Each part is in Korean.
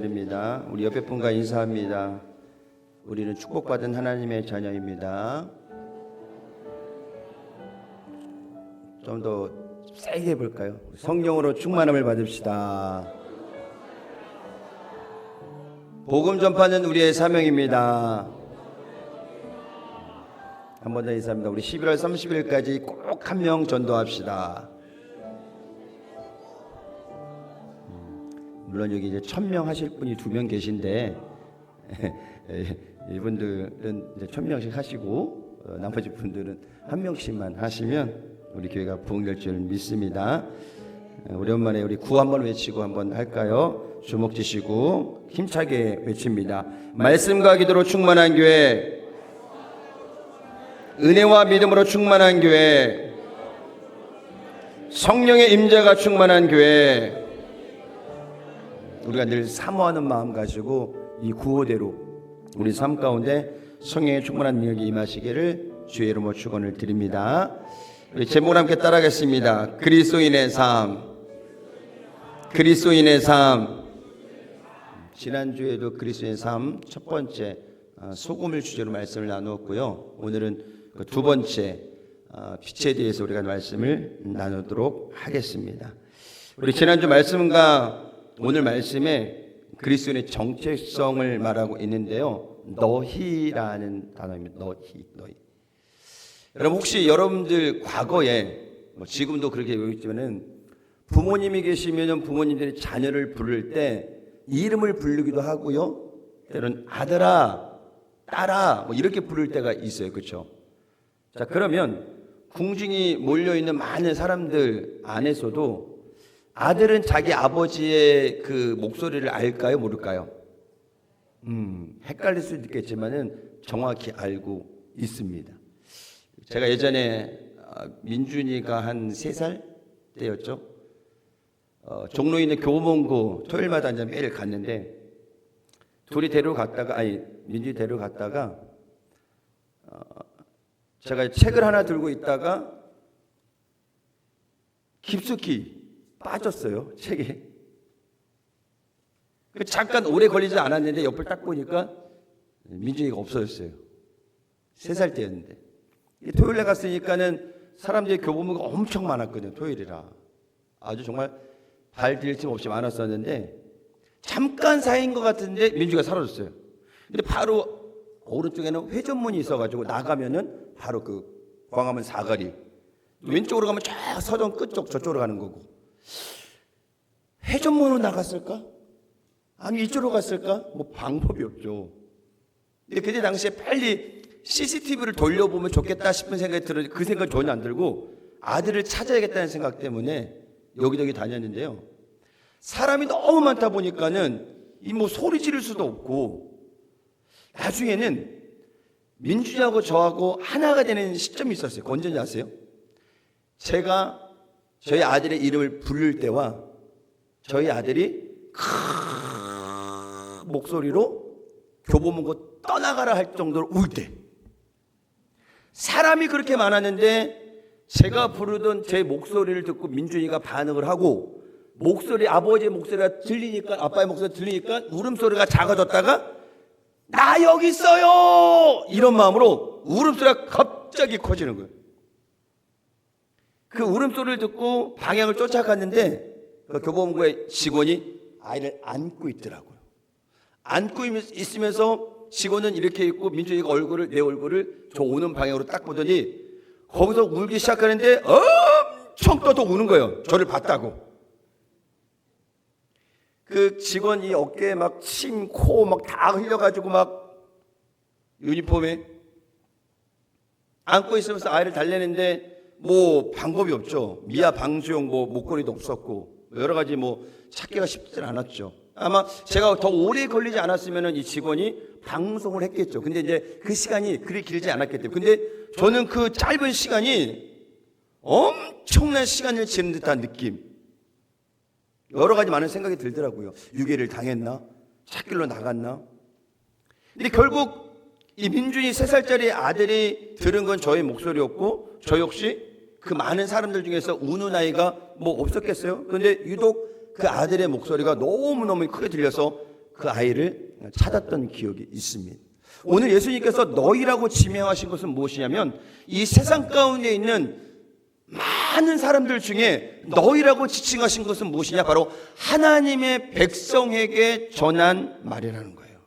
드립니다. 우리 옆에 분과 인사합니다. 우리는 축복받은 하나님의 자녀입니다. 좀 더 세게 해볼까요? 성령으로 충만함을 받읍시다. 복음 전파는 우리의 사명입니다. 한 번 더 인사합니다. 우리 11월 30일까지 꼭 한 명 전도합시다. 물론 여기 이제 1000명 하실 분이 2명 계신데 이분들은 이제 1000명씩 하시고 나머지 분들은 1명씩만 하시면 우리 교회가 부흥될 줄 믿습니다. 오랜만에 우리 구 한번 외치고 한번 할까요? 주먹 쥐시고 힘차게 외칩니다. 말씀과 기도로 충만한 교회, 은혜와 믿음으로 충만한 교회, 성령의 임재가 충만한 교회. 우리가 늘 사모하는 마음 가지고 이 구호대로 우리 삶 가운데 성령의 충만한 능력이 임하시기를 주의 이름으로 축원을 드립니다. 우리 제목을 함께 따라하겠습니다. 그리스도인의 삶. 그리스도인의 삶. 지난주에도 그리스도인의 삶 첫 번째 소금을 주제로 말씀을 나누었고요. 오늘은 그 두 번째 빛에 대해서 우리가 말씀을 나누도록 하겠습니다. 우리 지난주 말씀과 오늘 말씀에 그리스도인의 정체성을 말하고 있는데요. 너희라는 단어입니다. 너희. 여러분 혹시 여러분들 과거에 지금도 그렇게 외우지만은 부모님이 계시면은 부모님들이 자녀를 부를 때 이름을 부르기도 하고요. 때로는 아들아, 딸아 이렇게 부를 때가 있어요. 그렇죠? 자, 그러면 궁중이 몰려 있는 많은 사람들 안에서도 아들은 자기 아버지의 그 목소리를 알까요? 모를까요? 헷갈릴 수도 있겠지만은 정확히 알고 있습니다. 제가 예전에 민준이가 한 3살 때였죠. 종로에 있는 교보문고 토요일마다 이제 매일 갔는데 민준이 데려갔다가 제가 책을 하나 들고 있다가 깊숙이 빠졌어요, 책에. 잠깐 오래 걸리지 않았는데 옆을 딱 보니까 민준이가 없어졌어요. 3살 때였는데. 토요일에 갔으니까는 사람들이 교보문고가 엄청 많았거든요. 토요일이라 아주 정말 발 디딜 틈 없이 많았었는데 잠깐 사이인 것 같은데 민준이가 사라졌어요. 근데 바로 오른쪽에는 회전문이 있어가지고 나가면은 바로 그 광화문 사거리, 왼쪽으로 가면 쫙 서점 끝쪽 저쪽으로 가는 거고, 회전문으로 나갔을까? 아니 이쪽으로 갔을까? 방법이 없죠. 근데 그때 당시에 빨리 CCTV를 돌려보면 좋겠다 싶은 생각이 들었는데 그 생각이 전혀 안 들고 아들을 찾아야겠다는 생각 때문에 여기저기 다녔는데요. 사람이 너무 많다 보니까는 소리 지를 수도 없고, 나중에는 민준이하고 저하고 하나가 되는 시점이 있었어요. 언제인지 아세요? 제가 저희 아들의 이름을 부를 때와 저희 아들이 큰 목소리로 교보문고 떠나가라 할 정도로 울 때, 사람이 그렇게 많았는데 제가 부르던 제 목소리를 듣고 민준이가 반응을 하고, 아버지의 목소리가 들리니까, 아빠의 목소리가 들리니까 울음소리가 작아졌다가 나 여기 있어요 이런 마음으로 울음소리가 갑자기 커지는 거예요. 그 울음소리를 듣고 방향을 쫓아갔는데 그 교보문고의 직원이 아이를 안고 있더라고요. 안고 있으면서 직원은 이렇게 있고 민준이가 내 얼굴을 저 오는 방향으로 딱 보더니 거기서 울기 시작하는데 엄청 떠 우는 거예요. 저를 봤다고. 그 직원이 어깨에 막 침, 코 막 다 흘려가지고 막 유니폼에 안고 있으면서 아이를 달래는데 방법이 없죠. 미아 방수용 목걸이도 없었고 여러 가지 찾기가 쉽지 않았죠. 아마 제가 더 오래 걸리지 않았으면 이 직원이 방송을 했겠죠. 근데 이제 그 시간이 그리 길지 않았기 때문에. 근데 저는 그 짧은 시간이 엄청난 시간을 지는 듯한 느낌, 여러 가지 많은 생각이 들더라고요. 유괴를 당했나? 찾길로 나갔나? 근데 결국 이 민준이 3살짜리 아들이 들은 건 저의 목소리였고, 저 역시 그 많은 사람들 중에서 우는 아이가 없었겠어요? 그런데 유독 그 아들의 목소리가 너무너무 크게 들려서 그 아이를 찾았던 기억이 있습니다. 오늘 예수님께서 너희라고 지명하신 것은 무엇이냐면 이 세상 가운데 있는 많은 사람들 중에 너희라고 지칭하신 것은 무엇이냐? 바로 하나님의 백성에게 전한 말이라는 거예요.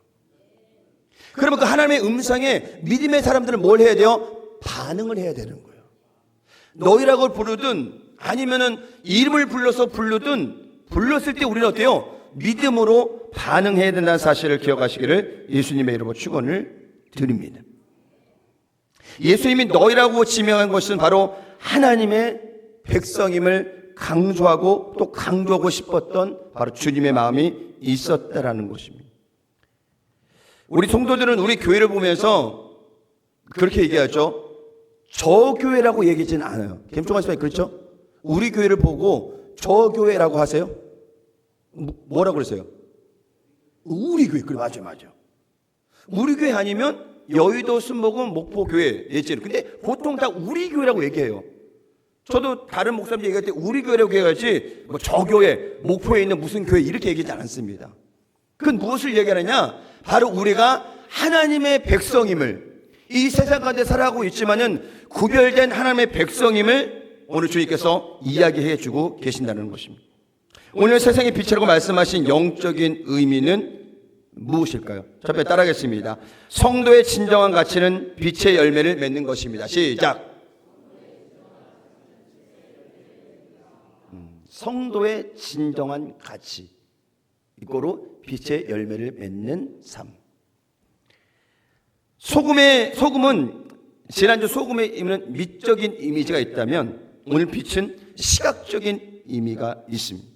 그러면 그 하나님의 음성에 믿음의 사람들은 뭘 해야 돼요? 반응을 해야 되는 거예요. 너희라고 부르든 아니면은 이름을 불러서 부르든 불렀을 때 우리는 어때요? 믿음으로 반응해야 된다는 사실을 기억하시기를 예수님의 이름으로 축원을 드립니다. 예수님이 너희라고 지명한 것은 바로 하나님의 백성임을 강조하고 또 강조하고 싶었던 바로 주님의 마음이 있었다라는 것입니다. 우리 성도들은 우리 교회를 보면서 그렇게 얘기하죠. 저 교회라고 얘기하지는 않아요. 김종환 그렇죠? 우리 교회를 보고 저 교회라고 하세요? 뭐라고 그러세요? 우리 교회. 그래, 맞아요. 우리 교회 아니면 여의도 순복음 목포교회 예제로. 근데 보통 다 우리 교회라고 얘기해요. 저도 다른 목사님 얘기할 때 우리 교회라고 얘기하지 뭐 저 교회, 목포에 있는 무슨 교회 이렇게 얘기하지 않습니다. 그건 무엇을 얘기하느냐? 바로 우리가 하나님의 백성임을, 이 세상 가운데 살아가고 있지만은 구별된 하나님의 백성임을 오늘 주님께서 이야기해 주고 계신다는 것입니다. 오늘 세상의 빛이라고 말씀하신 영적인 의미는 무엇일까요? 자, 따라하겠습니다. 성도의 진정한 가치는 빛의 열매를 맺는 것입니다. 시작. 성도의 진정한 가치 이거로 빛의 열매를 맺는 삶. 소금은 지난주 소금의 의미는 미적인 이미지가 있다면 오늘 빛은 시각적인 의미가 있습니다.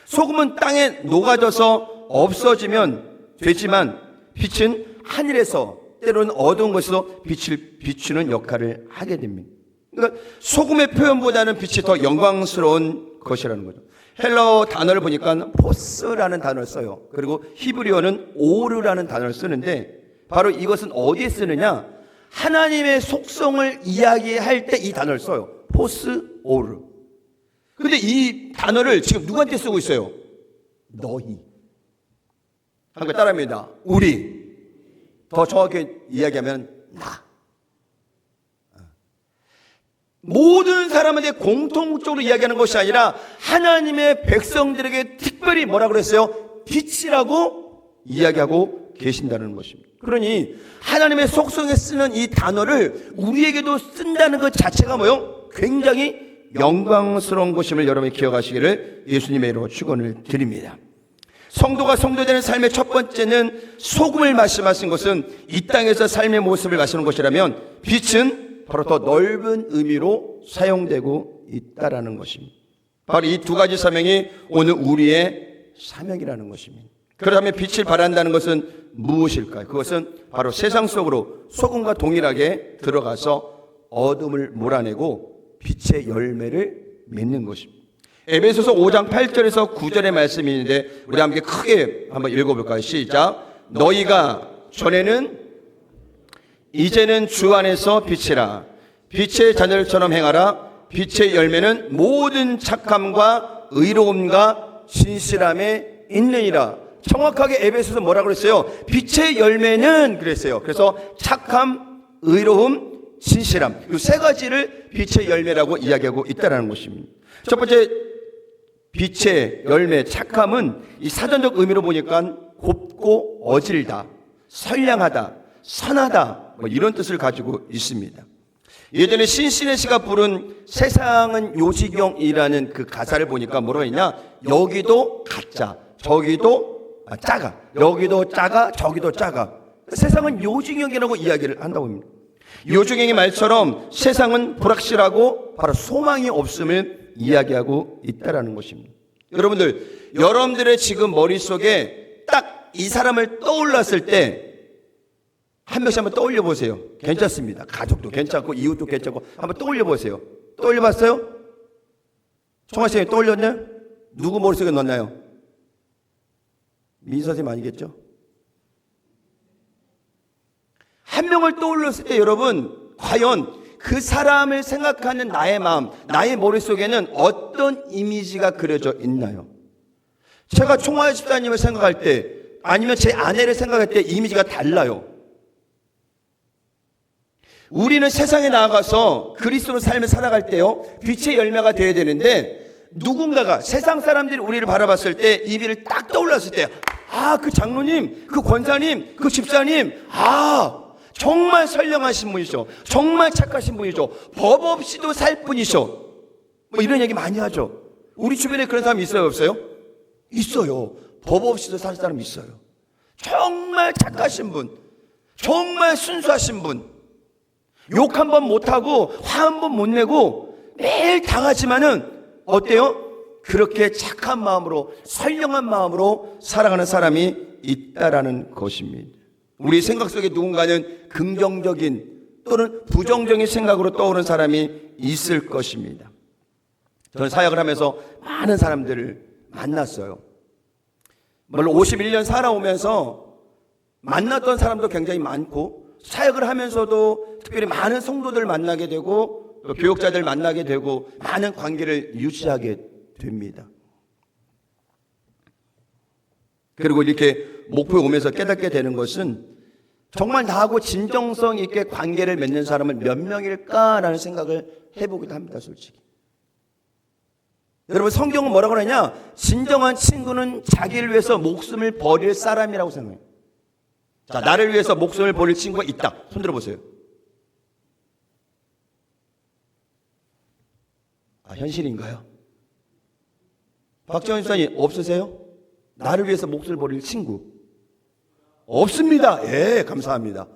소금은 땅에 녹아져서 없어지면 되지만 빛은 하늘에서 때로는 어두운 곳에서 빛을 비추는 역할을 하게 됩니다. 그러니까 소금의 표현보다는 빛이 더 영광스러운 것이라는 거죠. 헬라어 단어를 보니까 포스라는 단어를 써요. 그리고 히브리어는 오르라는 단어를 쓰는데 바로 이것은 어디에 쓰느냐? 하나님의 속성을 이야기할 때 이 단어를 써요. 포스, 오르. 근데 이 단어를 지금 누구한테 쓰고 있어요? 너희. 한번 따라합니다. 우리. 더 정확하게 이야기하면 나. 모든 사람한테 공통적으로 이야기하는 것이 아니라 하나님의 백성들에게 특별히 뭐라고 그랬어요? 빛이라고 이야기하고 계신다는 것입니다. 그러니 하나님의 속성에 쓰는 이 단어를 우리에게도 쓴다는 것 자체가 뭐요? 굉장히 영광스러운 것임을 여러분이 기억하시기를 예수님의 이름으로 축원을 드립니다. 성도가 성도되는 삶의 첫 번째는 소금을 말씀하신 것은 이 땅에서 삶의 모습을 말씀하는 것이라면 빛은 바로 더 넓은 의미로 사용되고 있다라는 것입니다. 바로 이 두 가지 사명이 오늘 우리의 사명이라는 것입니다. 그렇다면 빛을 발한다는 것은 무엇일까요? 그것은 바로 세상 속으로 소금과 동일하게 들어가서 어둠을 몰아내고 빛의 열매를 맺는 것입니다. 에베소서 5장 8절에서 9절의 말씀이 있는데 우리 함께 크게 한번 읽어볼까요? 시작. 너희가 전에는 이제는 주 안에서 빛이라. 빛의 자녀들처럼 행하라. 빛의 열매는 모든 착함과 의로움과 진실함에 있느니라. 정확하게 에베소서 뭐라고 그랬어요? 빛의 열매는 그랬어요. 그래서 착함, 의로움, 진실함. 이 세 가지를 빛의 열매라고 이야기하고 있다는 것입니다. 첫 번째 빛의 열매, 착함은 이 사전적 의미로 보니까 곱고 어질다, 선량하다, 선하다 뭐 이런 뜻을 가지고 있습니다. 예전에 신신의 씨가 부른 세상은 요지경이라는 그 가사를 보니까 뭐라고 했냐? 여기도 가짜, 저기도 작아, 여기도 작아, 저기도 작아. 세상은 요지경이라고 이야기를 한다고 합니다. 요지경의 말처럼 세상은 불확실하고 바로 소망이 없음을 이야기하고 있다라는 것입니다. 여러분들의 지금 머릿속에 딱 이 사람을 떠올랐을 때 한 명씩 한번 떠올려 보세요. 괜찮습니다. 가족도 괜찮고 이웃도 괜찮고 한번 떠올려 보세요. 떠올려 봤어요? 청아 씨 떠올렸냐? 누구 머릿속에 넣었나요? 민 선생님 아니겠죠? 한 명을 떠올렸을 때 여러분 과연 그 사람을 생각하는 나의 마음, 나의 머릿속에는 어떤 이미지가 그려져 있나요? 제가 총화의 집사님을 생각할 때 아니면 제 아내를 생각할 때 이미지가 달라요. 우리는 세상에 나아가서 그리스도로 삶을 살아갈 때요, 빛의 열매가 되어야 되는데, 누군가가 세상 사람들이 우리를 바라봤을 때 입이 딱 떠올랐을 때, 아, 그 장로님, 그 권사님, 그 집사님, 아, 정말 선량하신 분이셔, 정말 착하신 분이죠, 법 없이도 살 분이셔, 뭐 이런 얘기 많이 하죠. 우리 주변에 그런 사람 있어요, 없어요? 있어요. 법 없이도 살 사람 있어요. 정말 착하신 분, 정말 순수하신 분, 욕 한 번 못하고 화 한 번 못 내고 매일 당하지만은 어때요? 그렇게 착한 마음으로, 선량한 마음으로 살아가는 사람이 있다라는 것입니다. 우리 생각 속에 누군가는 긍정적인 또는 부정적인 생각으로 떠오르는 사람이 있을 것입니다. 저는 사역을 하면서 많은 사람들을 만났어요. 물론 51년 살아오면서 만났던 사람도 굉장히 많고, 사역을 하면서도 특별히 많은 성도들 만나게 되고, 또 교육자들 만나게 되고, 많은 관계를 유지하게 됩니다. 그리고 이렇게 목포에 오면서 깨닫게 되는 것은, 정말 나하고 진정성 있게 관계를 맺는 사람은 몇 명일까라는 생각을 해보기도 합니다, 솔직히. 여러분, 성경은 뭐라고 하냐? 진정한 친구는 자기를 위해서 목숨을 버릴 사람이라고 생각해요. 자, 나를 위해서 목숨을 버릴 친구가 있다. 손 들어보세요. 아, 현실인가요? 박정현 집사님, 없으세요? 나를 위해서 목숨을 버릴 친구? 없습니다. 예, 감사합니다.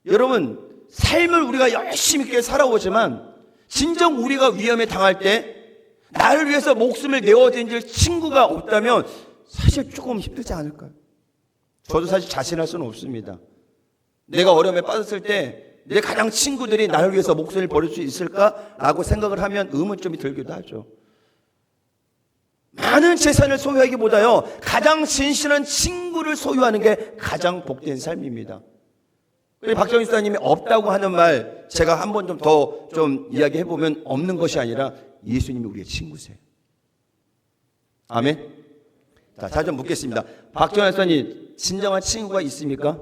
여러분, 삶을 우리가 열심히 있게 살아오지만 진정 우리가 위험에 당할 때 나를 위해서 목숨을 내어던질 친구가 없다면 사실 조금 힘들지 않을까요? 저도 사실 자신할 수는 없습니다. 내가 어려움에 빠졌을 때 내 가장 친구들이 나를 위해서 목숨을 버릴 수 있을까라고 생각을 하면 의문점이 들기도 하죠. 많은 재산을 소유하기보다요, 가장 진실한 친구를 소유하는 게 가장 복된 삶입니다. 박정희 집사님이 없다고 하는 말, 제가 한 번 좀 더 좀 이야기해보면, 없는 것이 아니라 예수님이 우리의 친구세요. 아멘. 자, 잘 좀 묻겠습니다. 박정희 집사님, 진정한 친구가 있습니까?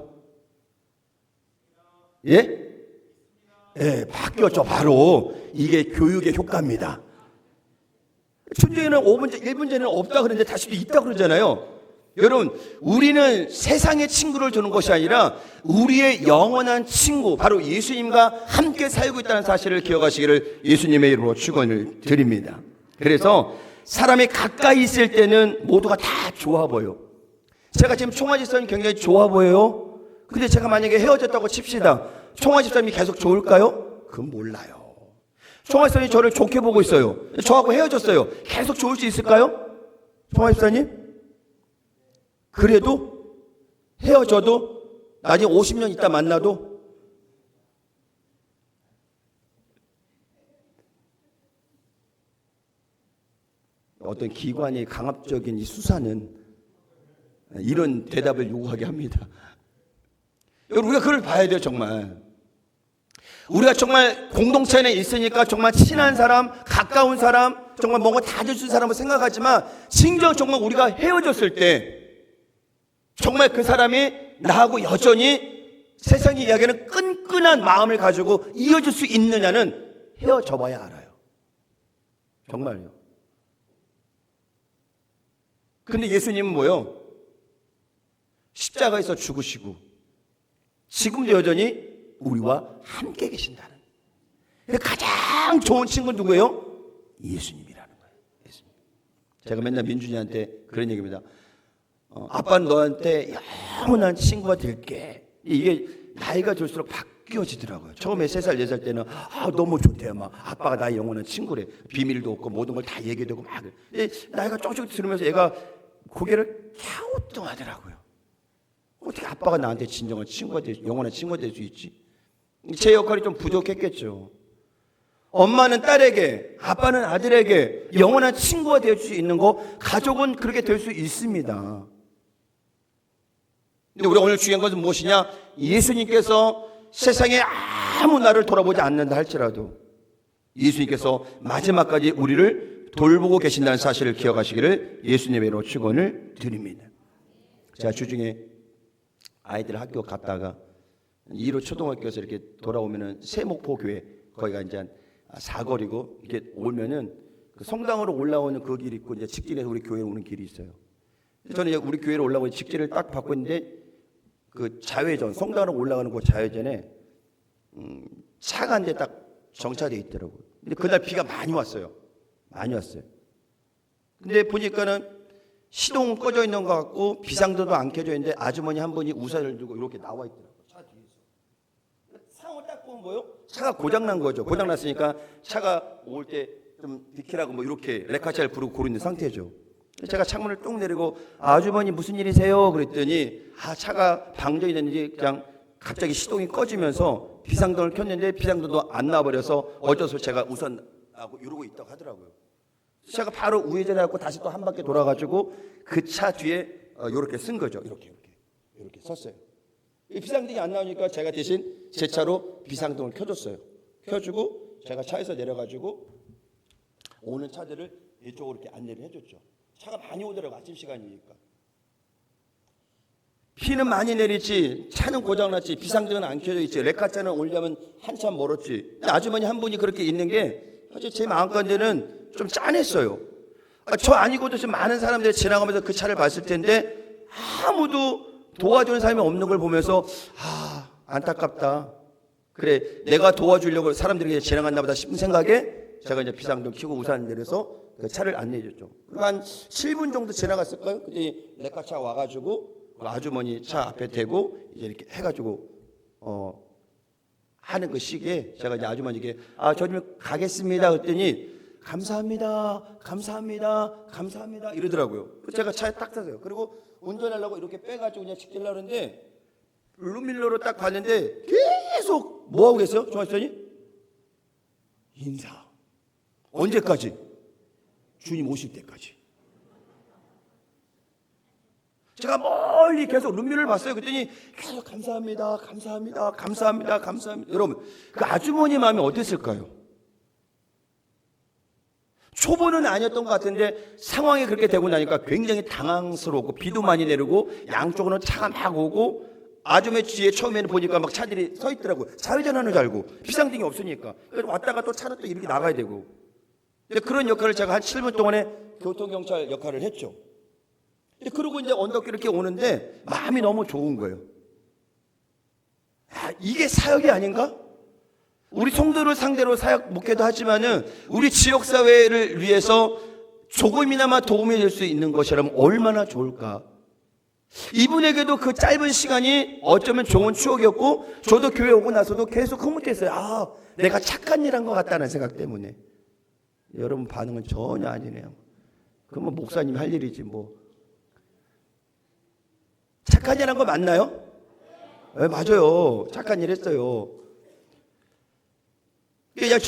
예? 예, 바뀌었죠. 바로 이게 교육의 효과입니다. 춘주에는 5분 전, 1분 전에는 없다 그랬는데 다시 있다 그러잖아요. 여러분, 우리는 세상의 친구를 두는 것이 아니라 우리의 영원한 친구, 바로 예수님과 함께 살고 있다는 사실을 기억하시기를 예수님의 이름으로 축원을 드립니다. 그래서 사람이 가까이 있을 때는 모두가 다 좋아 보여. 제가 지금 총화 집사님 굉장히 좋아 보여요. 근데 제가 만약에 헤어졌다고 칩시다. 총화 집사님이 계속 좋을까요? 그건 몰라요. 총화 집사님이 저를 좋게 보고 있어요. 저하고 헤어졌어요. 계속 좋을 수 있을까요? 총화 집사님? 그래도 헤어져도 나중에 50년 있다 만나도 어떤 기관이 강압적인 이 수사는 이런 대답을 요구하게 합니다. 여러분, 우리가 그걸 봐야 돼요. 정말 우리가 정말 공동체 안에 있으니까 정말 친한 사람, 가까운 사람, 정말 뭔가 다 줄 수 있는 사람을 생각하지만, 진정 정말 우리가 헤어졌을 때 정말 그 사람이 나하고 여전히 세상이 이야기하는 끈끈한 마음을 가지고 이어질 수 있느냐는 헤어져 봐야 알아요. 정말요. 근데 예수님은 뭐요? 십자가에서 죽으시고 지금도 여전히 우리와 함께 계신다는. 가장 좋은 친구는 누구예요? 예수님이라는 거예요. 예수님. 제가 맨날 민준이한테 그런 얘기입니다. 아빠는 너한테 영원한 친구가 될게. 이게 나이가 들수록 바뀌어지더라고요. 처음에 3살, 4살 때는 너무 좋대요. 막 아빠가 나의 영원한 친구래. 비밀도 없고 모든 걸 다 얘기되고 막. 나이가 조금씩 들으면서 얘가 고개를 갸우뚱하더라고요. 어떻게 아빠가 나한테 진정한 친구가 영원한 친구가 될 수 있지? 제 역할이 좀 부족했겠죠. 엄마는 딸에게, 아빠는 아들에게 영원한 친구가 될 수 있는 거, 가족은 그렇게 될 수 있습니다. 근데 우리가 오늘 중요한 것은 무엇이냐? 예수님께서 세상에 아무 나를 돌아보지 않는다 할지라도 예수님께서 마지막까지 우리를 돌보고 계신다는 사실을 기억하시기를 예수님의 이름으로 축원을 드립니다. 제가 주중에 아이들 학교 갔다가 2호 초등학교에서 이렇게 돌아오면은 세목포 교회, 거기가 이제 사거리고 이렇게 오면은 그 성당으로 올라오는 그 길이 있고 이제 직진해서 우리 교회에 오는 길이 있어요. 저는 이제 우리 교회로 올라오고 직진을 딱 받고 있는데 그 좌회전, 성당으로 올라가는 그 좌회전에 차가 한 대 딱 정차돼 있더라고요. 근데 그날 비가 많이 왔어요. 많이 왔어요. 근데 보니까는 시동은 꺼져 있는 것 같고 비상등도 안 켜져 있는데 아주머니 한 분이 우산을 들고 이렇게 나와 있더라고요. 차 뒤에서. 상을 딱 보면 뭐요? 차가 고장난 거죠. 고장났으니까 차가 올 때 좀 비키라고 뭐 이렇게 레카차를 부르고 고르고 있는 상태죠. 제가 창문을 뚝 내리고 아주머니 무슨 일이세요? 그랬더니 차가 방전이 됐는지 그냥 갑자기 시동이 꺼지면서 비상등을 켰는데 비상등도 안 나와버려서 어쩌서 제가 우선하고 이러고 있다고 하더라고요. 제가 바로 우회전해갖고 다시 또 한 바퀴 돌아가지고 그 차 뒤에 이렇게 쓴 거죠. 이렇게 섰어요. 비상등이 안 나오니까 제가 대신 제 차로 비상등을 켜줬어요. 켜주고 제가 차에서 내려가지고 오는 차들을 이쪽으로 이렇게 안내를 해줬죠. 차가 많이 오더라고, 아침 시간이니까. 비는 많이 내리지, 차는 고장났지, 비상등은 안 켜져 있지, 레카차는 오려면 한참 멀었지. 아주머니 한 분이 그렇게 있는 게 사실 제 마음가운데는 좀 짠했어요. 저 아니고도 좀 많은 사람들이 지나가면서 그 차를 봤을 텐데 아무도 도와주는 사람이 없는 걸 보면서 안타깝다. 그래, 내가 도와주려고 사람들이 지나갔나 보다 싶은 생각에 제가 이제 비상등 켜고 우산 내려서 그 차를 안내해줬죠. 한 7분 정도 지나갔을까요? 그때 레카차 와가지고 그 아주머니 차 앞에 대고 이제 이렇게 해가지고 하는 그 시기에 제가 이제 아주머니께 저 좀 가겠습니다. 그랬더니 감사합니다, 감사합니다, 감사합니다 이러더라고요. 제가 차에 딱 타세요. 그리고 운전하려고 이렇게 빼가지고 그냥 직진하려고 하는데 룸밀러로 딱 봤는데 계속 뭐 하고 계세요? 종합선이 인사. 언제까지? 주님 오실 때까지. 제가 멀리 계속 룸미를 봤어요. 그랬더니 계속 감사합니다, 감사합니다, 감사합니다, 감사합니다. 여러분, 그 아주머니 마음이 어땠을까요? 초보는 아니었던 것 같은데 상황이 그렇게 되고 나니까 굉장히 당황스럽고 비도 많이 내리고 양쪽으로는 차가 막 오고 아주머니 뒤에 처음에는 보니까 막 차들이 서 있더라고요. 좌회전하는 줄 알고 비상등이 없으니까. 그래서 왔다가 또 차는 또 이렇게 나가야 되고. 그런 역할을 제가 한 7분 동안에 교통경찰 역할을 했죠. 그러고 이제 언덕길 이렇게 오는데 마음이 너무 좋은 거예요. 이게 사역이 아닌가? 우리 성도를 상대로 사역 목회도 하지만은 우리 지역 사회를 위해서 조금이나마 도움이 될 수 있는 것이라면 얼마나 좋을까? 이분에게도 그 짧은 시간이 어쩌면 좋은 추억이었고 저도 교회 오고 나서도 계속 흐뭇했어요. 내가 착한 일 한 것 같다는 생각 때문에. 여러분 반응은 전혀 아니네요. 그러면 목사님 할 일이지 뭐. 착한 일 한 거 맞나요? 네, 맞아요. 착한 일 했어요.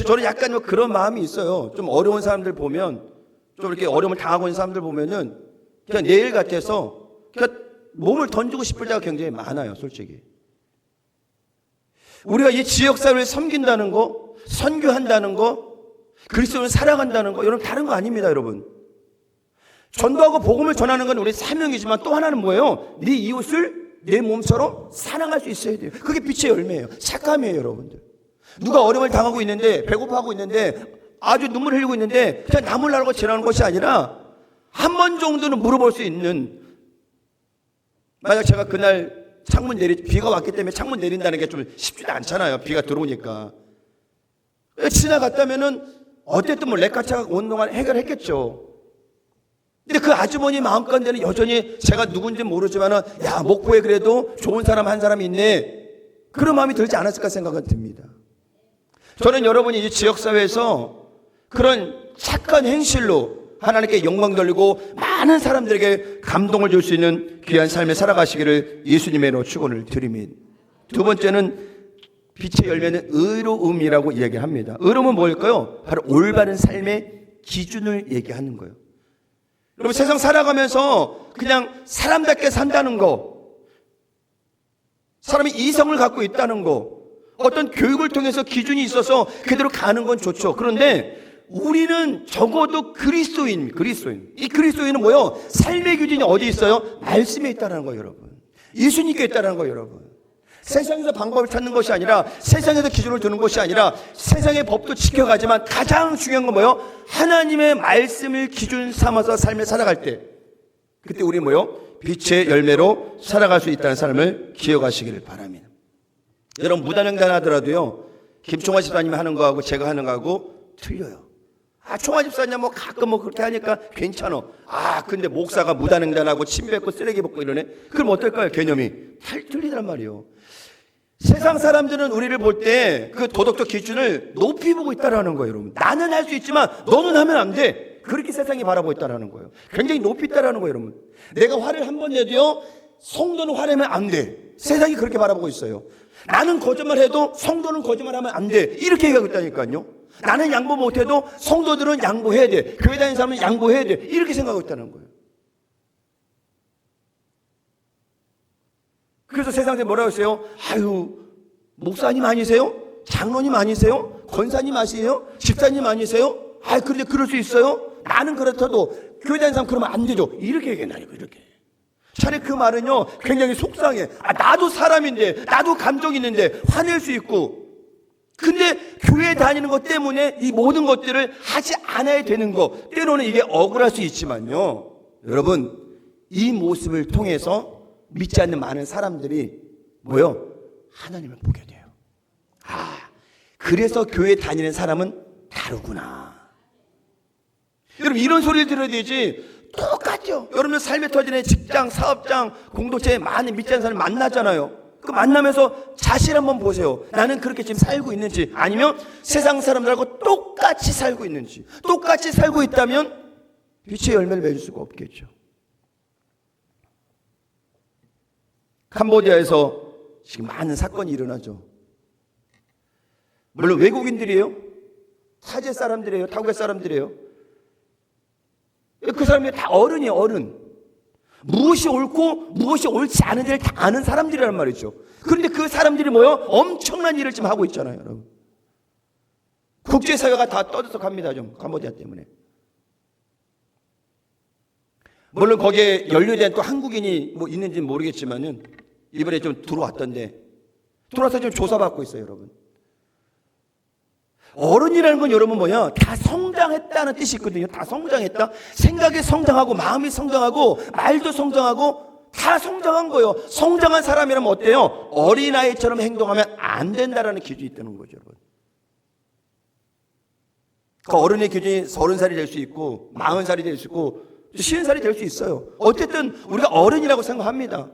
저는 약간 그런 마음이 있어요. 좀 어려운 사람들 보면, 좀 이렇게 어려움을 당하고 있는 사람들 보면은 그냥 내일 같아서 그냥 몸을 던지고 싶을 때가 굉장히 많아요, 솔직히. 우리가 이 지역사회를 섬긴다는 거, 선교한다는 거, 그리스도를 사랑한다는 거, 여러분 다른 거 아닙니다, 여러분. 전도하고 복음을 전하는 건 우리 사명이지만 또 하나는 뭐예요? 네 이웃을 내 몸처럼 사랑할 수 있어야 돼요. 그게 빛의 열매예요. 착함이에요, 여러분들. 누가 어려움을 당하고 있는데, 배고파하고 있는데, 아주 눈물 흘리고 있는데 그냥 남을 나라고 지나가는 것이 아니라 한 번 정도는 물어볼 수 있는. 만약 제가 그날 비가 왔기 때문에 창문 내린다는 게 좀 쉽지도 않잖아요. 비가 들어오니까. 지나갔다면은 어쨌든 뭐 레카차가 온 동안 해결했겠죠. 근데 그 아주머니 마음가운데는 여전히 제가 누군지 모르지만은 목포에 그래도 좋은 사람 한 사람이 있네. 그런 마음이 들지 않았을까 생각은 듭니다. 저는 여러분이 이 지역사회에서 그런 착한 행실로 하나님께 영광 돌리고 많은 사람들에게 감동을 줄 수 있는 귀한 삶을 살아가시기를 예수님의 이름으로 축원을 드립니다. 두 번째는 빛의 열매는 의로움이라고 이야기합니다. 의로움은 뭘까요? 바로 올바른 삶의 기준을 얘기하는 거예요. 여러분 세상 살아가면서 그냥 사람답게 산다는 거, 사람이 이성을 갖고 있다는 거, 어떤 교육을 통해서 기준이 있어서 그대로 가는 건 좋죠. 그런데 우리는 적어도 그리스도인. 이 그리스도인은 뭐요? 삶의 기준이 어디 있어요? 말씀에 있다는 거예요, 여러분. 예수님께 있다는 거예요, 여러분. 세상에서 방법을 찾는 것이 아니라, 세상에서 기준을 두는 것이 아니라, 세상의 법도 지켜가지만 가장 중요한 건 뭐요? 하나님의 말씀을 기준 삼아서 삶을 살아갈 때, 그때 우리 뭐요? 빛의 열매로 살아갈 수 있다는 삶을 기억하시기를 바랍니다. 여러분, 무단횡단 하더라도요, 김총화 집사님이 하는 거하고 제가 하는 거하고 틀려요. 총화 집사님 뭐 가끔 뭐 그렇게 하니까 괜찮아. 근데 목사가 무단횡단하고 침 뱉고 쓰레기 뱉고 이러네. 그럼 어떨까요? 개념이 틀리단 말이에요. 세상 사람들은 우리를 볼 때 그 도덕적 기준을 높이 보고 있다라는 거예요, 여러분. 나는 할 수 있지만 너는 하면 안 돼. 그렇게 세상이 바라보고 있다라는 거예요. 굉장히 높이 있다라는 거예요, 여러분. 내가 화를 한 번 내도요, 성도는 화내면 안 돼. 세상이 그렇게 바라보고 있어요. 나는 거짓말해도 성도는 거짓말하면 안 돼. 이렇게 얘기하고 있다니까요. 나는 양보 못해도 성도들은 양보해야 돼. 교회 다니는 사람은 양보해야 돼. 이렇게 생각하고 있다는 거예요. 그래서 세상에 뭐라고 했어요? 목사님 아니세요? 장로님 아니세요? 권사님 아니세요? 집사님 아니세요? 그런데 그럴 수 있어요? 나는 그렇다도 교회 다니는 사람 그러면 안 되죠. 이렇게 얘기한다니까, 이렇게. 차라리 그 말은요, 굉장히 속상해. 나도 사람인데, 나도 감정이 있는데, 화낼 수 있고. 근데 교회 다니는 것 때문에 이 모든 것들을 하지 않아야 되는 거, 때로는 이게 억울할 수 있지만요, 여러분, 이 모습을 통해서 믿지 않는 많은 사람들이 뭐요? 하나님을 보게 돼요. 그래서 교회 다니는 사람은 다르구나. 여러분, 이런 소리를 들어야 되지. 똑같죠. 여러분, 삶에 터지는 직장, 사업장, 공동체에 많은 믿지 않는 사람을 만나잖아요. 그 만나면서 자신 한번 보세요. 나는 그렇게 지금 살고 있는지, 아니면 세상 사람들하고 똑같이 살고 있는지. 똑같이 살고 있다면 빛의 열매를 맺을 수가 없겠죠. 캄보디아에서 지금 많은 사건이 일어나죠. 물론 외국인들이에요. 타지 사람들이에요. 타국의 사람들이에요. 그 사람들이 다 어른이에요, 어른. 무엇이 옳고 무엇이 옳지 않은 데를 다 아는 사람들이란 말이죠. 그런데 그 사람들이 뭐요? 엄청난 일을 지금 하고 있잖아요, 여러분. 국제사회가 다 떠들썩합니다, 좀 캄보디아 때문에. 물론 거기에 연루된 또 한국인이 뭐 있는지는 모르겠지만은 이번에 좀 들어와서 좀 조사받고 있어요, 여러분. 어른이라는 건 여러분 뭐냐? 다 성장했다는 뜻이 있거든요. 다 성장했다. 생각이 성장하고 마음이 성장하고 말도 성장하고 다 성장한 거예요. 성장한 사람이라면 어때요? 어린아이처럼 행동하면 안 된다라는 기준이 있다는 거죠, 여러분. 그 어른의 기준이 30살이 될 수 있고 40살이 될 수 있고 50살이 될 수 있어요. 어쨌든 우리가 어른이라고 생각합니다.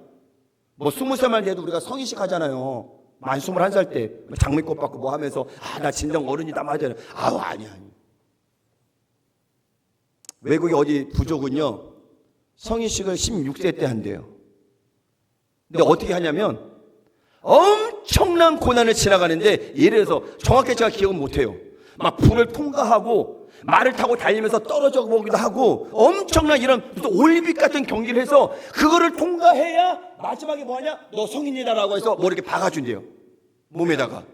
뭐 20살만 돼도 우리가 성인식 하잖아요. 만 21살 때 장미꽃 받고 뭐 하면서 나 진정 어른이다 맞아요. 아니야. 외국의 어디 부족은요, 성인식을 16세 때 한대요. 근데 어떻게 하냐면 엄청난 고난을 지나가는데, 예를 들어서 정확히 제가 기억은 못해요. 막 불을 통과하고 말을 타고 달리면서 떨어져 보기도 하고 엄청난 이런 올림픽 같은 경기를 해서 그거를 통과해야 마지막에 뭐하냐? 너 성인이다라고 해서 뭐 이렇게 박아준대요, 몸에다가.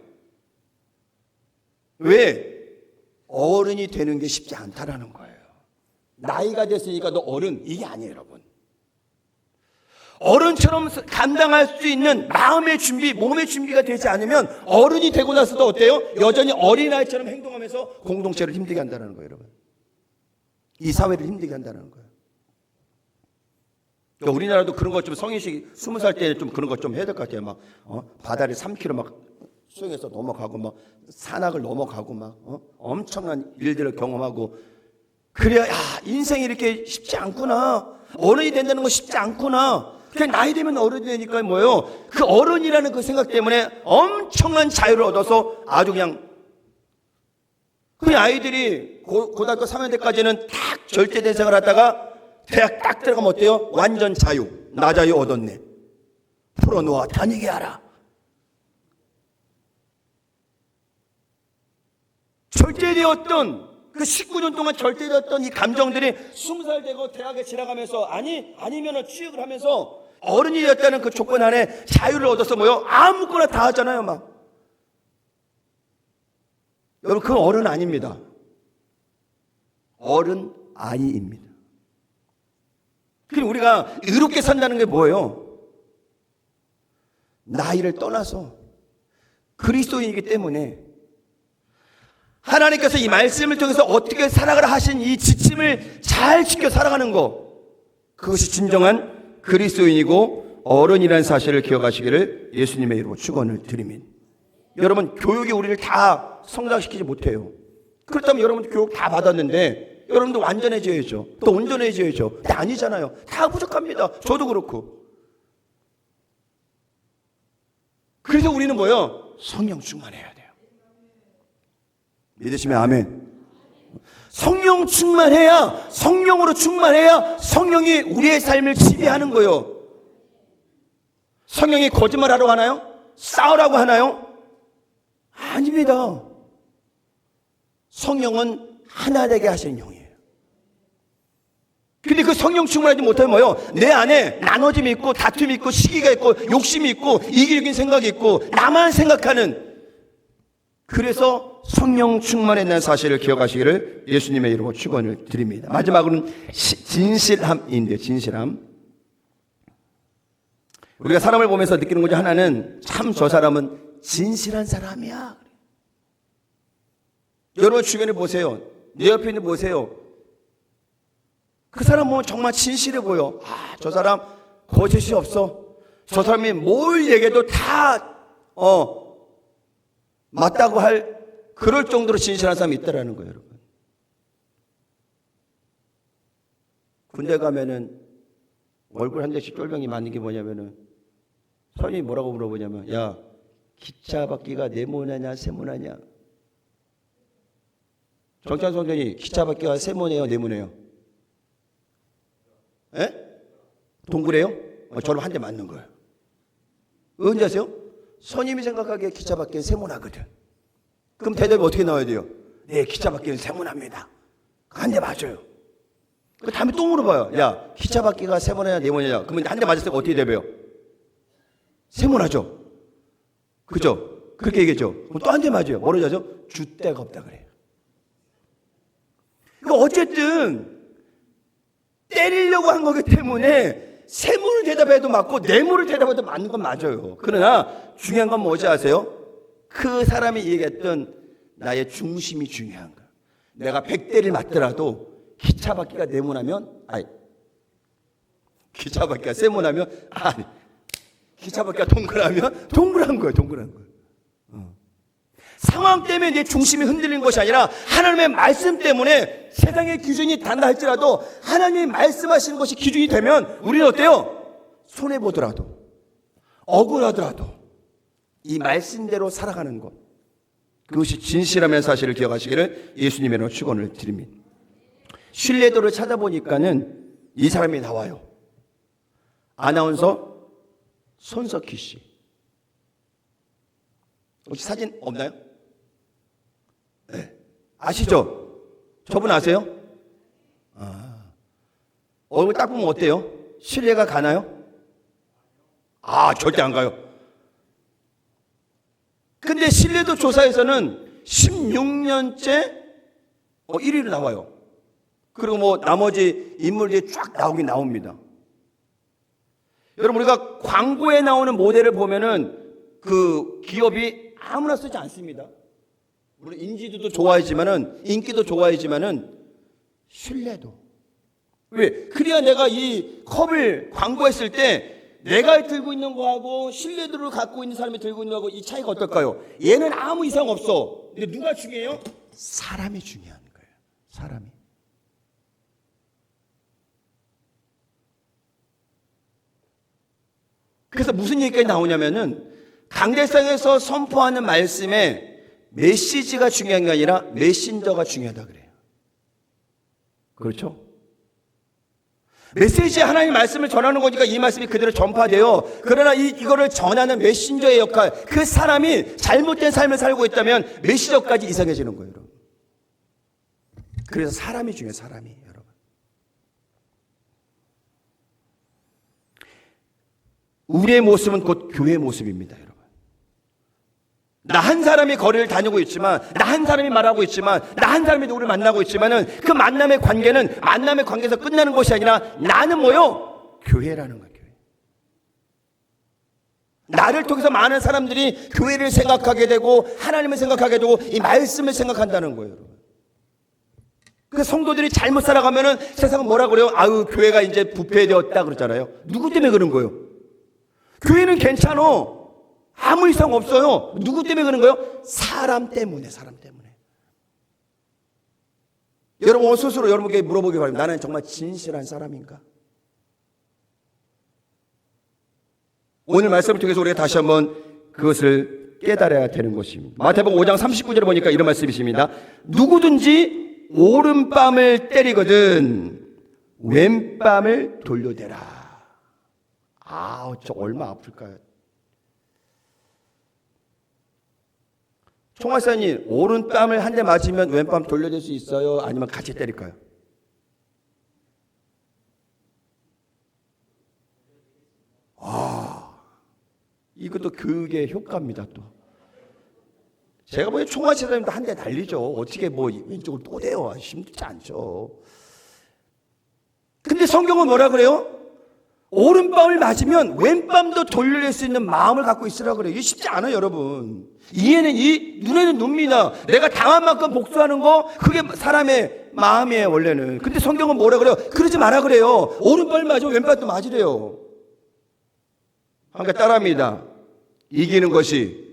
왜? 어른이 되는 게 쉽지 않다라는 거예요. 나이가 됐으니까 너 어른, 이게 아니에요, 여러분. 어른처럼 감당할 수 있는 마음의 준비, 몸의 준비가 되지 않으면 어른이 되고 나서도 어때요? 여전히 어린아이처럼 행동하면서 공동체를 힘들게 한다는 거예요, 여러분. 이 사회를 힘들게 한다는 거예요. 그러니까 우리나라도 그런 것 좀, 성인식 20살 때 좀 그런 것 좀 해야 될 것 같아요. 막 바다를 3km 막 수영해서 넘어가고 막 산악을 넘어가고 막 엄청난 일들을 경험하고, 그래야 인생이 이렇게 쉽지 않구나, 어른이 된다는 거 쉽지 않구나. 그냥 나이 되면 어른이 되니까 뭐예요? 그 어른이라는 그 생각 때문에 엄청난 자유를 얻어서 아주 그냥 아이들이 고등학교 3학년 때까지는 딱 절제된 생활을 하다가 대학 딱 들어가면 어때요? 완전 자유, 나 자유 얻었네. 풀어놓아 다니게 하라. 절제되었던 그 19년 동안 절대되었던 이 감정들이 20살 되고 대학에 지나가면서 아니면은 취직을 하면서 어른이 되었다는 그 조건 안에 자유를 얻어서 뭐요? 아무거나 다 하잖아요, 막. 여러분, 그건 어른 아닙니다. 어른 아이입니다. 그럼 우리가 의롭게 산다는 게 뭐예요? 나이를 떠나서 그리스도인이기 때문에 하나님께서 이 말씀을 통해서 어떻게 살아가라 하신 이 지침을 잘 지켜 살아가는 것, 그것이 진정한 그리스도인이고 어른이라는 사실을 기억하시기를 예수님의 이름으로 축원을 드립니다. 여러분, 교육이 우리를 다 성장시키지 못해요. 그렇다면 여러분도 교육 다 받았는데 여러분도 완전해져야죠. 또 온전해져야죠. 근데 아니잖아요. 다 부족합니다. 저도 그렇고. 그래서 우리는 뭐예요? 성령 충만해야 돼요. 믿으시면 아멘. 성령 충만해야, 성령으로 충만해야 성령이 우리의 삶을 지배하는 거예요. 성령이 거짓말하라고 하나요? 싸우라고 하나요? 아닙니다. 성령은 하나 되게 하시는 영이에요. 근데 그 성령 충만하지 못하면 뭐예요? 내 안에 나눠짐이 있고 다툼이 있고 시기가 있고 욕심이 있고 이기적인 생각이 있고 나만 생각하는, 그래서 성령 충만했다는 사실을 기억하시기를 예수님의 이름으로 축원을 드립니다. 마지막으로는 진실함인데요. 진실함. 우리가 사람을 보면서 느끼는 거죠. 하나는 참 저 사람은 진실한 사람이야. 여러분 주변에 보세요. 내 옆에 있는 보세요. 그 사람 보면 정말 진실해 보여. 아, 저 사람 거짓이 없어. 저 사람이 뭘 얘기해도 다 맞다고 할 그럴 정도로 진실한 사람이 있다라는 거예요, 여러분. 군대 가면은 얼굴 한 대씩 쫄병이 맞는 게 뭐냐면은 선생님이 뭐라고 물어보냐면, 야, 기차 바퀴가 네모나냐 세모나냐? 정찬 선생님이 기차 바퀴가 세모네요 네모네요? 에? 동그래요? 저를 한 대 맞는 거예요. 언제 아세요? 선임이 생각하기에 기차 바퀴는 세모나거든. 그럼 대답이 어떻게 나와야 돼요? 네, 기차 바퀴는 세모납니다. 한 대 맞아요. 그 다음에 또 물어봐요. 야, 기차 바퀴가 세모나냐 네모냐냐? 그러면 한 대 맞았을 때 어떻게 대답해요? 세모나죠. 그죠? 그렇게 얘기했죠. 그럼 또 한 대 맞아요. 뭐라고 하죠? 줏대가 없다 그래요. 그러니까 어쨌든 때리려고 한 거기 때문에 세모를 대답해도 맞고 네모를 대답해도 맞는 건 맞아요. 그러나 중요한 건 뭐지 아세요? 그 사람이 얘기했던 나의 중심이 중요한 거야. 내가 100대를 맞더라도 기차 바퀴가 네모나면, 기차 바퀴가 세모나면, 기차 바퀴가 동그라면 동그란 거예요. 동그란 거예요. 상황 때문에 내 중심이 흔들리는 것이 아니라 하나님의 말씀 때문에 세상의 기준이 단다 할지라도 하나님이 말씀하시는 것이 기준이 되면 우리는 어때요? 손해보더라도 억울하더라도 이 말씀대로 살아가는 것, 그것이 진실함의 사실을 기억하시기를 예수님의 이름으로 축원을 드립니다. 신뢰도를 찾아보니까는 이 사람이 나와요. 아나운서 손석희 씨. 혹시 사진 없나요? 네. 아시죠? 저분 아세요? 얼굴 딱 보면 어때요? 신뢰가 가나요? 절대 안 가요. 근데 신뢰도 조사에서는 16년째 1위로 나와요. 그리고 나머지 인물들이 쫙 나오긴 나옵니다. 여러분, 우리가 광고에 나오는 모델을 보면은 그 기업이 아무나 쓰지 않습니다. 물론 인지도도 좋아야지만은, 인기도 좋아야지만은 신뢰도. 왜? 그래야 내가 이 컵을 광고했을 때 내가 들고 있는 거하고 신뢰도를 갖고 있는 사람이 들고 있는 거하고 이 차이가 어떨까요? 얘는 아무 이상 없어. 근데 누가 중요해요? 사람이 중요한 거예요. 사람이. 그래서 무슨 얘기가 나오냐면은 강대상에서 선포하는 말씀에 메시지가 중요한 게 아니라 메신저가 중요하다 그래요. 그렇죠? 메시지 하나님의 말씀을 전하는 거니까 이 말씀이 그대로 전파돼요. 그러나 이거를 전하는 메신저의 역할, 그 사람이 잘못된 삶을 살고 있다면 메시저까지 이상해지는 거예요, 여러분. 그래서 사람이 중요해요, 사람이, 여러분. 우리의 모습은 곧 교회의 모습입니다, 여러분. 나 한 사람이 거리를 다니고 있지만, 나 한 사람이 말하고 있지만, 나 한 사람이 누구를 만나고 있지만은 그 만남의 관계는 만남의 관계에서 끝나는 것이 아니라 나는 뭐요? 교회라는 거예요. 교회. 나를 통해서 많은 사람들이 교회를 생각하게 되고 하나님을 생각하게 되고 이 말씀을 생각한다는 거예요. 그 성도들이 잘못 살아가면은 세상은 뭐라 그래요? 아유, 교회가 이제 부패되었다 그러잖아요. 누구 때문에 그런 거예요? 교회는 괜찮아. 아무 이상 없어요. 누구 때문에 그런 거예요? 사람 때문에, 사람 때문에. 여러분 스스로 여러분께 물어보기 바랍니다. 나는 정말 진실한 사람인가? 오늘 말씀을 통해서 우리가 다시 한번 그것을 깨달아야 되는 것입니다. 마태복음 5장 39절에 보니까 이런 말씀이 있습니다. 누구든지 오른뺨을 때리거든 왼뺨을 돌려대라. 아, 저 얼마 아플까요? 총알사님, 오른뺨을 한 대 맞으면 왼뺨 돌려줄 수 있어요? 아니면 같이 때릴까요? 이것도 교육의 효과입니다. 또 제가 보기엔 총알사님도 한 대 달리죠. 어떻게 뭐 왼쪽을 또 대요? 힘들지 않죠. 근데 성경은 뭐라 그래요? 오른뺨을 맞으면 왼뺨도 돌릴 수 있는 마음을 갖고 있으라 그래요. 이게 쉽지 않아요, 여러분. 이해는 이, 눈에는 눈입니다. 내가 당한 만큼 복수하는 거, 그게 사람의 마음이에요, 원래는. 근데 성경은 뭐라 그래요? 그러지 마라 그래요. 오른뺨을 맞으면 왼뺨도 맞으래요. 함께 따라합니다. 이기는 것이,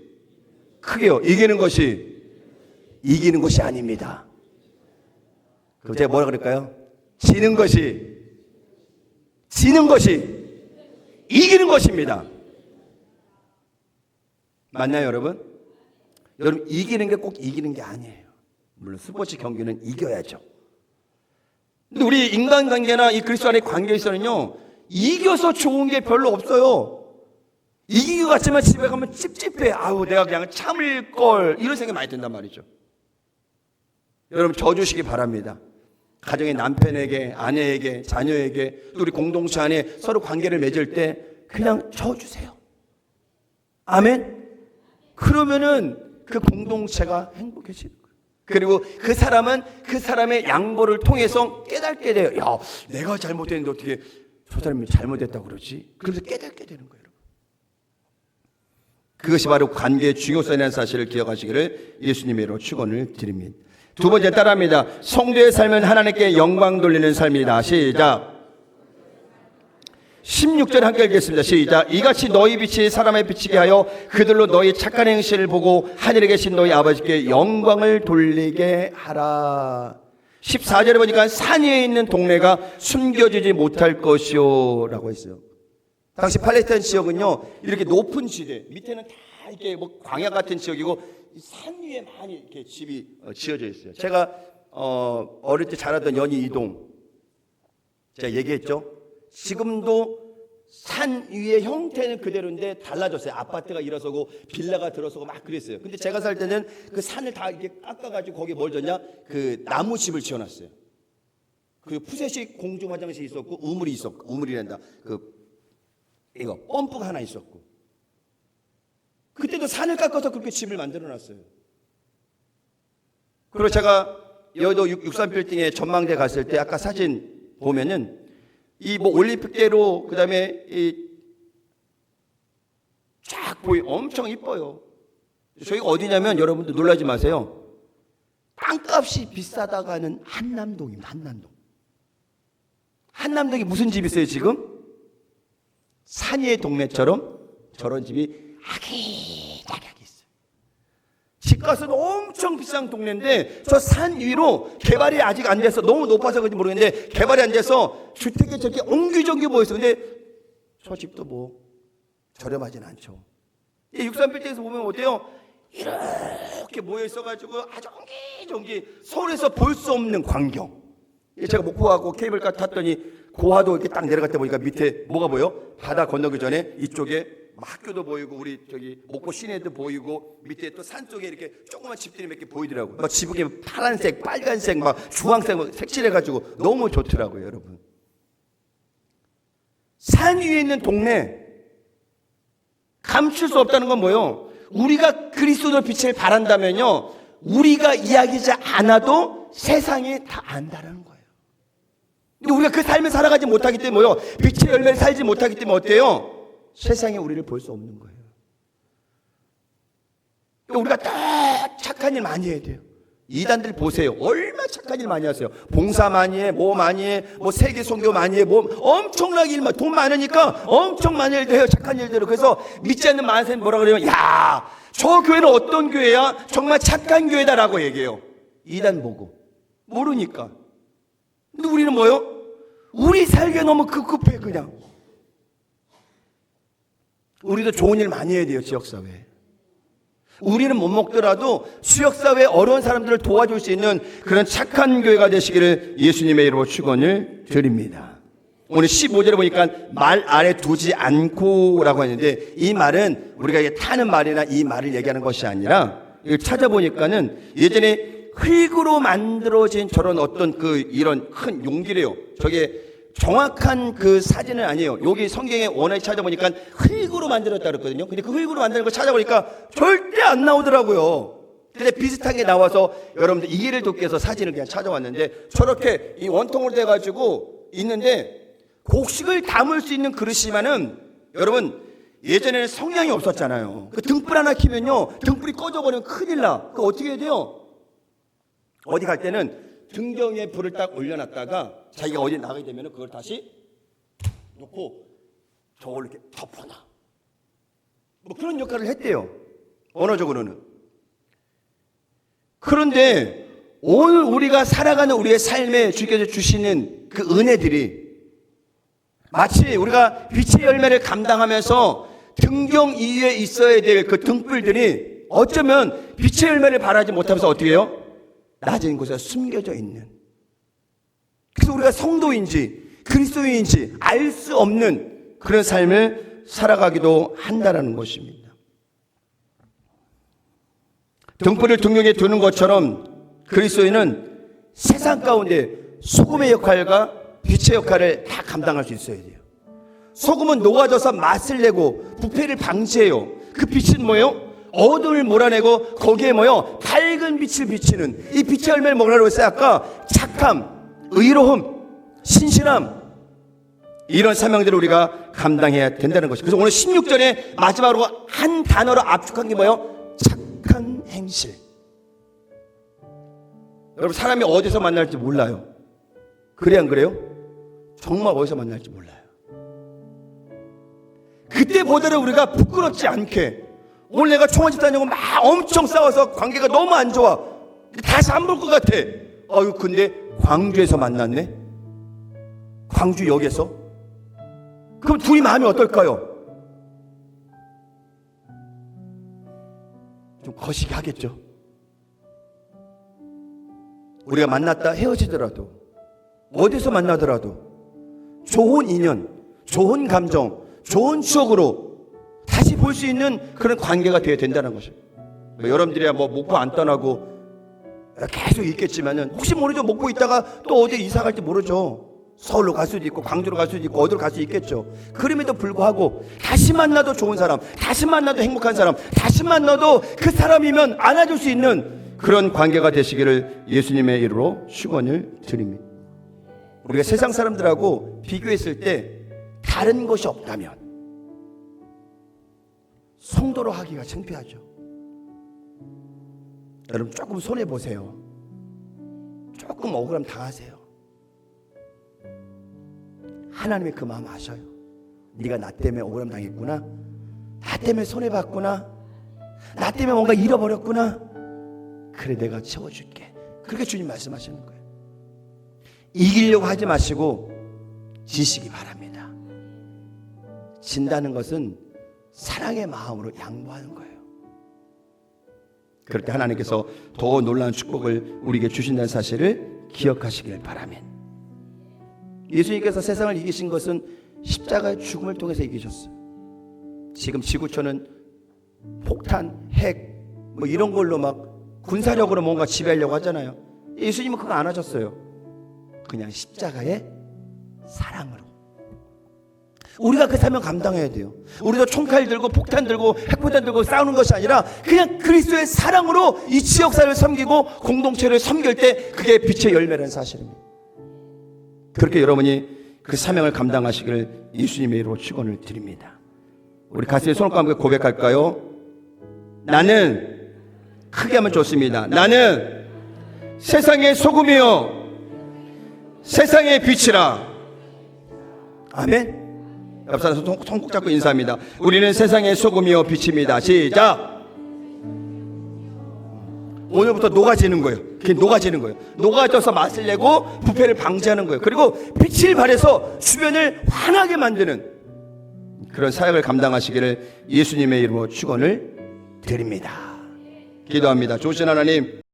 크게요, 이기는 것이 아닙니다. 그럼 제가 뭐라 그럴까요? 지는 것이 이기는 것입니다. 맞나요, 여러분? 여러분, 이기는 게 꼭 이기는 게 아니에요. 물론 스포츠 경기는 이겨야죠. 근데 우리 인간관계나 이 그리스도 안의 관계에서는요, 이겨서 좋은 게 별로 없어요. 이긴 것 같지만 집에 가면 찝찝해. 아우, 내가 그냥 참을 걸. 이런 생각이 많이 든단 말이죠. 여러분, 져주시기 바랍니다. 가정의 남편에게, 아내에게, 자녀에게, 또 우리 공동체 안에 서로 관계를 맺을 때 그냥 져주세요. 아멘? 그러면은 그 공동체가 행복해지는 거예요. 그리고 그 사람은 그 사람의 양보를 통해서 깨닫게 돼요. 야, 내가 잘못했는데 어떻게 저 사람이 잘못했다고 그러지? 그래서 깨닫게 되는 거예요. 그것이 바로 관계의 중요성이라는 사실을 기억하시기를 예수님의 이름으로 축원을 드립니다. 두 번째 따라합니다. 성도의 삶은 하나님께 영광 돌리는 삶이다. 시작. 16절 함께 읽겠습니다. 시작. 이같이 너희 빛이 사람에 비치게 하여 그들로 너희 착한 행실을 보고 하늘에 계신 너희 아버지께 영광을 돌리게 하라. 14절에 보니까 산 위에 있는 동네가 숨겨지지 못할 것이요 라고 했어요. 당시 팔레스타인 지역은요, 이렇게 높은 지대, 밑에는 다 이렇게 뭐 광야 같은 지역이고 산 위에 많이 이렇게 집이 지어져 있어요. 제가 어릴 때 자라던 연희 이동, 제가 얘기했죠. 지금도 산 위의 형태는 그대로인데 달라졌어요. 아파트가 일어서고 빌라가 들어서고 막 그랬어요. 근데 제가 살 때는 그 산을 다 이렇게 깎아가지고 거기에 뭘 졌냐? 그 나무집을 지어놨어요. 그리고 푸세식 공중 화장실이 있었고 우물이 있었고, 우물이란다. 이거 펌프가 하나 있었고. 그때도 산을 깎아서 그렇게 집을 만들어놨어요. 그리고 제가 여의도 63빌딩에 전망대 갔을 때 아까 사진 보면은 이 뭐 올림픽대로 그다음에 이 쫙 보이 엄청 이뻐요. 저희가 어디냐면 여러분들 놀라지 마세요. 땅값이 비싸다가 하는 한남동입니다. 한남동. 한남동에 무슨 집이 있어요 지금? 산 위의 동네처럼 저런 집이 아기자기하게 있어요. 집값은 엄청 비싼 동네인데 저 산 위로 개발이 아직 안 돼서 너무 높아서 그런지 모르겠는데 개발이 안 돼서 주택이 저렇게 옹기종기 모여 있어요. 근데 저 집도 뭐 저렴하진 않죠. 63빌딩에서 보면 어때요? 이렇게 모여 있어가지고 아주 옹기종기 서울에서 볼 수 없는 광경. 제가 목포하고 케이블카 탔더니 고화도 이렇게 딱 내려갈 때 보니까 밑에 뭐가 보여? 바다 건너기 전에 이쪽에 학교도 보이고 우리 저기 목포 시내도 보이고 밑에 또 산 쪽에 이렇게 조그만 집들이 몇 개 보이더라고요. 막 지붕에 파란색, 빨간색, 막 주황색 막 색칠해가지고 너무 좋더라고요, 여러분. 산 위에 있는 동네 감출 수 없다는 건 뭐예요? 우리가 그리스도의 빛을 바란다면요, 우리가 이야기하지 않아도 세상이 다 안다라는 거예요. 근데 우리가 그 삶을 살아가지 못하기 때문에요, 빛의 열매를 살지 못하기 때문에 어때요? 세상에 우리를 볼 수 없는 거예요. 우리가 딱 착한 일 많이 해야 돼요. 이단들 보세요. 얼마나 착한 일 많이 하세요. 봉사 많이 해, 뭐 많이 해, 뭐 세계 선교 많이 해, 뭐 엄청나게 일, 돈 많으니까 엄청 많이 해요. 착한 일대로. 그래서 믿지 않는 많은 사람이 뭐라 그러면, 야, 저 교회는 어떤 교회야? 정말 착한 교회다라고 얘기해요. 이단 보고. 모르니까. 근데 우리는 뭐요? 우리 살기에 너무 급급해, 그냥. 우리도 좋은 일 많이 해야 돼요, 지역사회에. 우리는 못 먹더라도 지역사회 어려운 사람들을 도와줄 수 있는 그런 착한 교회가 되시기를 예수님의 이름으로 축원을 드립니다. 오늘 15절에 보니까 말 아래 두지 않고라고 하는데, 이 말은 우리가 이게 타는 말이나 이 말을 얘기하는 것이 아니라, 이걸 찾아보니까는 예전에 흙으로 만들어진 저런 어떤 이런 큰 용기래요. 저게 정확한 그 사진은 아니에요. 여기 성경에 원어에 찾아보니까 흙으로 만들었다 그랬거든요. 근데 그 흙으로 만드는 걸 찾아보니까 절대 안 나오더라고요. 근데 비슷한 게 나와서 여러분들 이 길을 돕기 위해서 사진을 그냥 찾아왔는데, 저렇게 이 원통으로 돼가지고 있는데, 곡식을 담을 수 있는 그릇이지만은, 여러분 예전에는 성냥이 없었잖아요. 그 등불 하나 켜면요, 등불이 꺼져버리면 큰일 나. 그거 어떻게 해야 돼요? 어디 갈 때는 등경에 불을 딱 올려놨다가 자기가 어디 나가게 되면 그걸 다시 놓고 저걸로 이렇게 덮어놔. 뭐 그런 역할을 했대요, 언어적으로는. 그런데 오늘 우리가 살아가는 우리의 삶에 주께서 주시는 그 은혜들이 마치 우리가 빛의 열매를 감당하면서 등경 위에 있어야 될 그 등불들이 어쩌면 빛의 열매를 발하지 못하면서 어떻게 해요? 낮은 곳에 숨겨져 있는, 그래서 우리가 성도인지 그리스도인인지 알 수 없는 그런 삶을 살아가기도 한다는 것입니다. 등불을 등용에 두는 것처럼 그리스도인은 세상 가운데 소금의 역할과 빛의 역할을 다 감당할 수 있어야 돼요. 소금은 녹아져서 맛을 내고 부패를 방지해요. 그 빛은 뭐예요? 어둠을 몰아내고 거기에 뭐요? 밝은 빛을 비치는, 이 빛의 열매를 뭐라고 했어요? 아까 착함, 의로움, 신실함, 이런 사명들을 우리가 감당해야 된다는 것이죠. 그래서 오늘 16절에 마지막으로 한 단어로 압축한 게 뭐예요? 착한 행실. 여러분, 사람이 어디서 만날지 몰라요. 그래 안 그래요? 정말 어디서 만날지 몰라요. 그때보다는 우리가 부끄럽지 않게, 오늘 내가 총알집 다니고 막 엄청 싸워서 관계가 너무 안 좋아, 다시 안 볼 것 같아. 근데 광주에서 만났네, 광주역에서. 그럼 둘이 마음이 어떨까요? 좀 거시기 하겠죠. 우리가 만났다 헤어지더라도, 어디서 만나더라도 좋은 인연, 좋은 감정, 좋은 추억으로 다시 볼 수 있는 그런 관계가 되어야 된다는 것이에요. 여러분들이야 뭐 목포 안 떠나고 계속 있겠지만은, 혹시 모르죠. 목포 있다가 또 어디 이사 갈지 모르죠. 서울로 갈 수도 있고 광주로 갈 수도 있고 어디로 갈 수 있겠죠. 그럼에도 불구하고 다시 만나도 좋은 사람, 다시 만나도 행복한 사람, 다시 만나도 그 사람이면 안아줄 수 있는 그런 관계가 되시기를 예수님의 이름으로 축원을 드립니다. 우리가 세상 사람들하고 비교했을 때 다른 것이 없다면 성도로 하기가 창피하죠. 여러분, 조금 손해보세요. 조금 억울함 당하세요. 하나님이 그 마음 아셔요. 네가 나 때문에 억울함 당했구나, 나 때문에 손해봤구나, 나 때문에 뭔가 잃어버렸구나. 그래, 내가 채워줄게. 그렇게 주님 말씀하시는 거예요. 이기려고 하지 마시고 지시기 바랍니다. 진다는 것은 사랑의 마음으로 양보하는 거예요. 그럴 때 하나님께서 더 놀라운 축복을 우리에게 주신다는 사실을 기억하시길 바라면, 예수님께서 세상을 이기신 것은 십자가의 죽음을 통해서 이기셨어요. 지금 지구촌은 폭탄, 핵 뭐 이런 걸로 막 군사력으로 뭔가 지배하려고 하잖아요. 예수님은 그거 안 하셨어요. 그냥 십자가의 사랑으로. 우리가 그 사명 감당해야 돼요. 우리도 총칼 들고 폭탄 들고 핵폭탄 들고 싸우는 것이 아니라 그냥 그리스도의 사랑으로 이 지역사회를 섬기고 공동체를 섬길 때 그게 빛의 열매라는 사실입니다. 그렇게 여러분이 그 사명을 감당하시기를 예수님의 이름으로 축원을 드립니다. 우리 가슴에 손을 얹고 고백할까요? 나는, 크게 하면 좋습니다. 나는 세상의 소금이요 세상의 빛이라. 아멘. 옆 사람 손 꼭 잡고 인사합니다. 우리는 세상의 소금이요 빛입니다. 시작. 오늘부터 녹아지는 거예요. 그게 녹아지는 거예요. 녹아져서 맛을 내고 부패를 방지하는 거예요. 그리고 빛을 발해서 주변을 환하게 만드는 그런 사역을 감당하시기를 예수님의 이름으로 축원을 드립니다. 기도합니다. 좋으신 하나님,